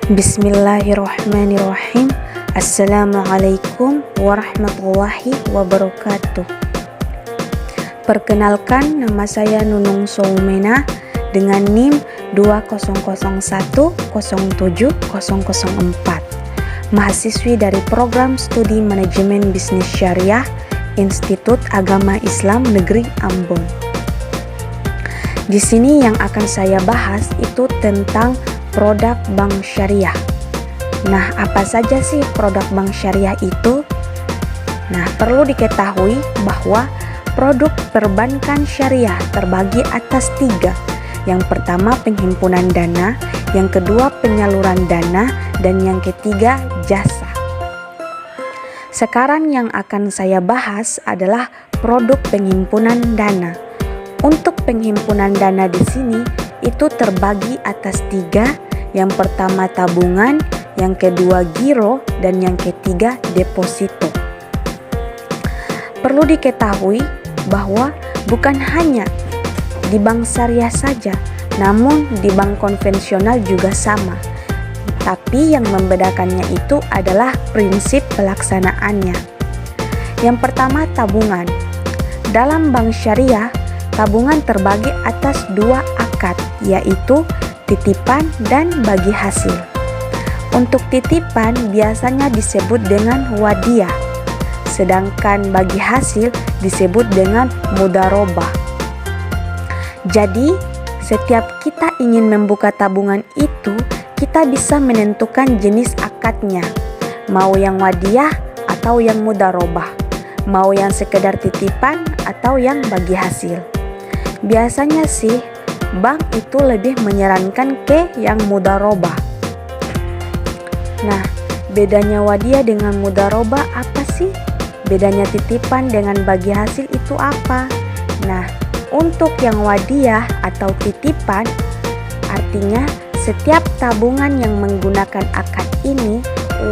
Bismillahirrahmanirrahim. Assalamualaikum warahmatullahi wabarakatuh. Perkenalkan, nama saya Nunung Soumena dengan NIM 2001070004, mahasiswi dari Program Studi Manajemen Bisnis Syariah Institut Agama Islam Negeri Ambon. Di sini yang akan saya bahas itu tentang produk bank syariah. Nah, apa saja sih produk bank syariah itu? Nah, perlu diketahui bahwa produk perbankan syariah terbagi atas 3. Yang pertama penghimpunan dana, yang kedua penyaluran dana, dan yang ketiga jasa. Sekarang yang akan saya bahas adalah produk penghimpunan dana. Untuk penghimpunan dana di sini itu terbagi atas 3. Yang pertama tabungan, yang kedua giro, dan yang ketiga deposito. Perlu diketahui bahwa bukan hanya di bank syariah saja, namun di bank konvensional juga sama. Tapi yang membedakannya itu adalah prinsip pelaksanaannya. Yang pertama tabungan. Dalam bank syariah, tabungan terbagi atas 2 akad, yaitu titipan dan bagi hasil. Untuk titipan biasanya disebut dengan wadiyah, sedangkan bagi hasil disebut dengan mudharabah. Jadi, setiap kita ingin membuka tabungan itu, kita bisa menentukan jenis akadnya, mau yang wadiyah atau yang mudharabah, mau yang sekedar titipan atau yang bagi hasil. Biasanya sih bank itu lebih menyarankan ke yang mudharabah. Nah, bedanya wadiyah dengan mudharabah apa sih? Bedanya titipan dengan bagi hasil itu apa? Nah, untuk yang wadiyah atau titipan, artinya setiap tabungan yang menggunakan akad ini,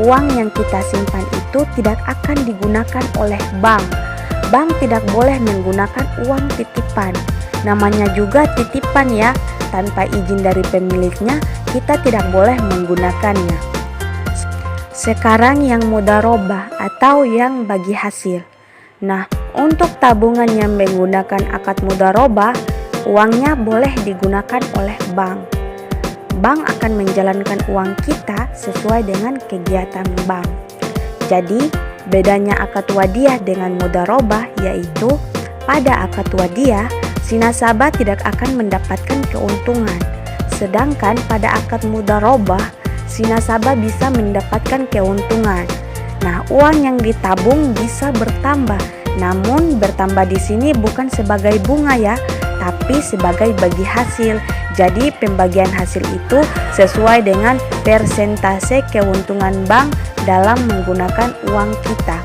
uang yang kita simpan itu tidak akan digunakan oleh bank. Bank tidak boleh menggunakan uang titipan. Namanya juga titipan ya, tanpa izin dari pemiliknya kita tidak boleh menggunakannya. Sekarang yang mudharabah atau yang bagi hasil. Nah, untuk tabungan yang menggunakan akad mudharabah, uangnya boleh digunakan oleh bank. Bank akan menjalankan uang kita sesuai dengan kegiatan bank. Jadi, bedanya akad wadiyah dengan mudharabah yaitu pada akad wadiyah si nasabah tidak akan mendapatkan keuntungan, sedangkan pada akad mudharabah si nasabah bisa mendapatkan keuntungan. Nah, uang yang ditabung bisa bertambah, namun bertambah di sini bukan sebagai bunga ya, tapi sebagai bagi hasil. Jadi pembagian hasil itu sesuai dengan persentase keuntungan bank dalam menggunakan uang kita.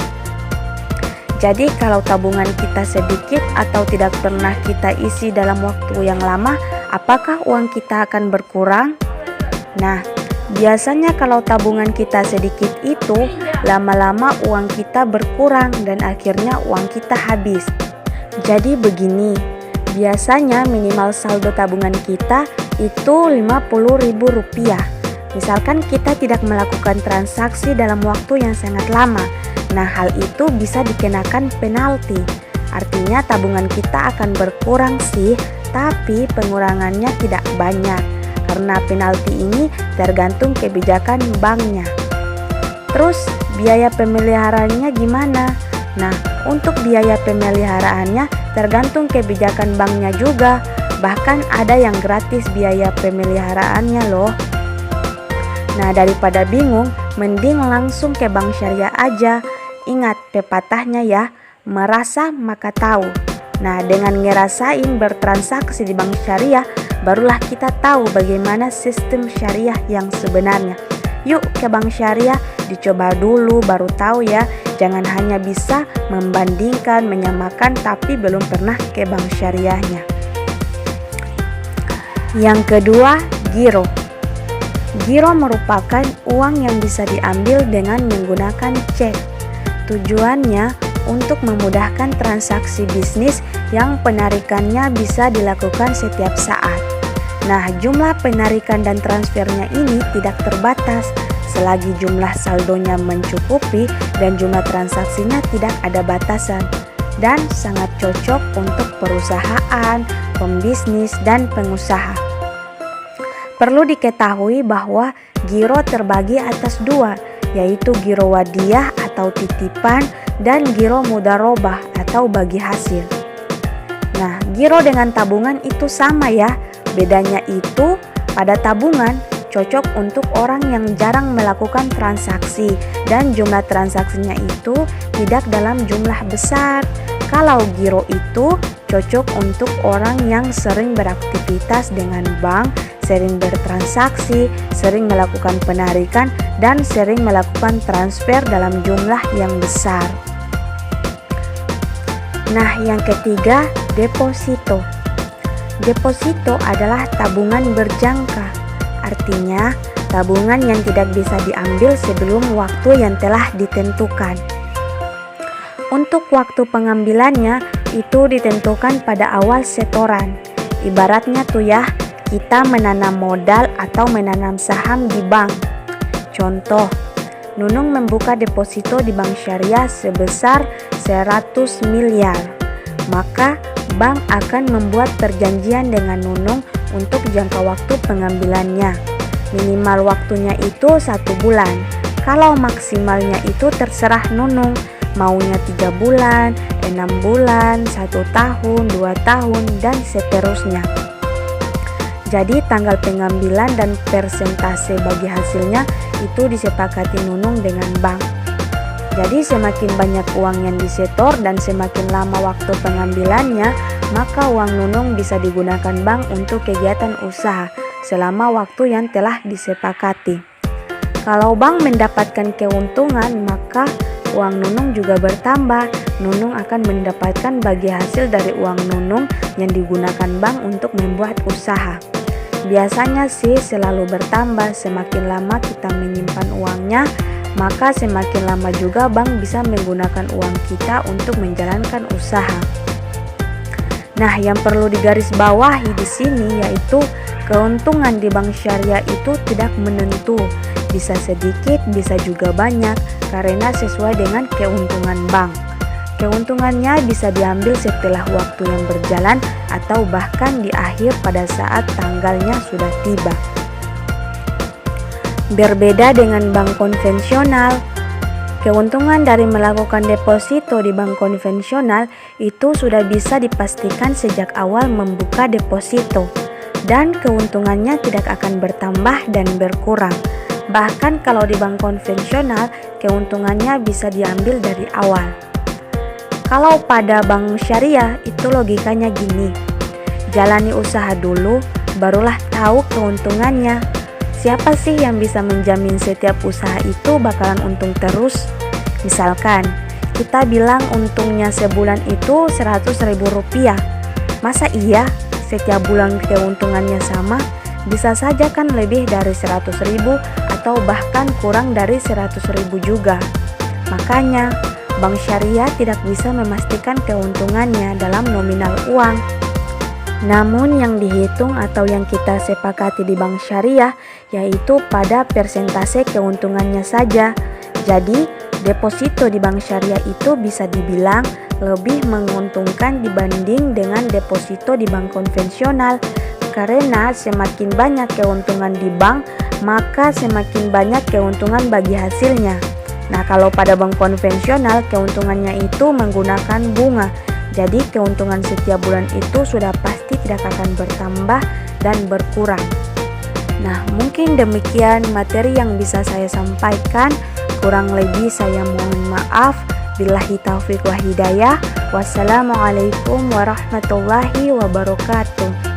Jadi kalau tabungan kita sedikit atau tidak pernah kita isi dalam waktu yang lama, apakah uang kita akan berkurang? Nah, biasanya kalau tabungan kita sedikit itu, lama-lama uang kita berkurang dan akhirnya uang kita habis. Jadi begini, biasanya minimal saldo tabungan kita itu Rp50.000. Misalkan kita tidak melakukan transaksi dalam waktu yang sangat lama. Nah, hal itu bisa dikenakan penalti. Artinya tabungan kita akan berkurang sih, tapi pengurangannya tidak banyak. Karena penalti ini tergantung kebijakan banknya. Terus biaya pemeliharaannya gimana? Nah, untuk biaya pemeliharaannya tergantung kebijakan banknya juga. Bahkan ada yang gratis biaya pemeliharaannya loh. Nah, daripada bingung, mending langsung ke bank syariah aja. Ingat pepatahnya ya, merasa maka tahu. Nah, dengan ngerasain bertransaksi di bank syariah, barulah kita tahu bagaimana sistem syariah yang sebenarnya. Yuk ke bank syariah, dicoba dulu baru tahu ya. Jangan hanya bisa membandingkan, menyamakan, tapi belum pernah ke bank syariahnya. Yang kedua, giro. Giro merupakan uang yang bisa diambil dengan menggunakan cek. Tujuannya untuk memudahkan transaksi bisnis yang penarikannya bisa dilakukan setiap saat. Nah, jumlah penarikan dan transfernya ini tidak terbatas selagi jumlah saldonya mencukupi dan jumlah transaksinya tidak ada batasan, dan sangat cocok untuk perusahaan, pembisnis, dan pengusaha. Perlu diketahui bahwa giro terbagi atas dua, yaitu giro wadiyah atau titipan dan giro mudharobah atau bagi hasil. Nah, giro dengan tabungan itu sama ya. Bedanya itu pada tabungan cocok untuk orang yang jarang melakukan transaksi dan jumlah transaksinya itu tidak dalam jumlah besar. Kalau giro itu cocok untuk orang yang sering beraktivitas dengan bank, sering bertransaksi, sering melakukan penarikan, dan sering melakukan transfer dalam jumlah yang besar. Nah, yang ketiga, deposito. Deposito adalah tabungan berjangka, artinya tabungan yang tidak bisa diambil sebelum waktu yang telah ditentukan. Untuk waktu pengambilannya itu ditentukan pada awal setoran. Ibaratnya tuh ya, kita menanam modal atau menanam saham di bank. Contoh, Nunung membuka deposito di bank syariah sebesar 100 miliar. Maka bank akan membuat perjanjian dengan Nunung untuk jangka waktu pengambilannya. Minimal waktunya itu 1 bulan. Kalau maksimalnya itu terserah Nunung, maunya 3 bulan, 6 bulan, 1 tahun, 2 tahun, dan seterusnya. Jadi tanggal pengambilan dan persentase bagi hasilnya itu disepakati Nunung dengan bank. Jadi semakin banyak uang yang disetor dan semakin lama waktu pengambilannya, maka uang Nunung bisa digunakan bank untuk kegiatan usaha selama waktu yang telah disepakati. Kalau bank mendapatkan keuntungan, maka uang Nunung juga bertambah. Nunung akan mendapatkan bagi hasil dari uang Nunung yang digunakan bank untuk membuat usaha. Biasanya sih selalu bertambah, semakin lama kita menyimpan uangnya, maka semakin lama juga bank bisa menggunakan uang kita untuk menjalankan usaha. Nah, yang perlu digarisbawahi di sini yaitu keuntungan di bank syariah itu tidak menentu, bisa sedikit, bisa juga banyak karena sesuai dengan keuntungan bank. Keuntungannya bisa diambil setelah waktu yang berjalan atau bahkan di akhir pada saat tanggalnya sudah tiba. Berbeda dengan bank konvensional, keuntungan dari melakukan deposito di bank konvensional itu sudah bisa dipastikan sejak awal membuka deposito, dan keuntungannya tidak akan bertambah dan berkurang. Bahkan kalau di bank konvensional, keuntungannya bisa diambil dari awal. Kalau pada bank syariah itu logikanya gini, jalani usaha dulu, barulah tahu keuntungannya. Siapa sih yang bisa menjamin setiap usaha itu bakalan untung terus? Misalkan, kita bilang untungnya sebulan itu 100.000 rupiah. Masa iya setiap bulan keuntungannya sama? Bisa saja kan lebih dari 100.000 atau bahkan kurang dari 100.000 juga. Makanya, bank syariah tidak bisa memastikan keuntungannya dalam nominal uang. Namun yang dihitung atau yang kita sepakati di bank syariah yaitu pada persentase keuntungannya saja. Jadi deposito di bank syariah itu bisa dibilang lebih menguntungkan dibanding dengan deposito di bank konvensional, karena semakin banyak keuntungan di bank, maka semakin banyak keuntungan bagi hasilnya. Nah, kalau pada bank konvensional keuntungannya itu menggunakan bunga. Jadi keuntungan setiap bulan itu sudah pasti tidak akan bertambah dan berkurang. Nah, mungkin demikian materi yang bisa saya sampaikan. Kurang lebih saya mohon maaf. Billahi taufiq wa hidayah. Wassalamualaikum warahmatullahi wabarakatuh.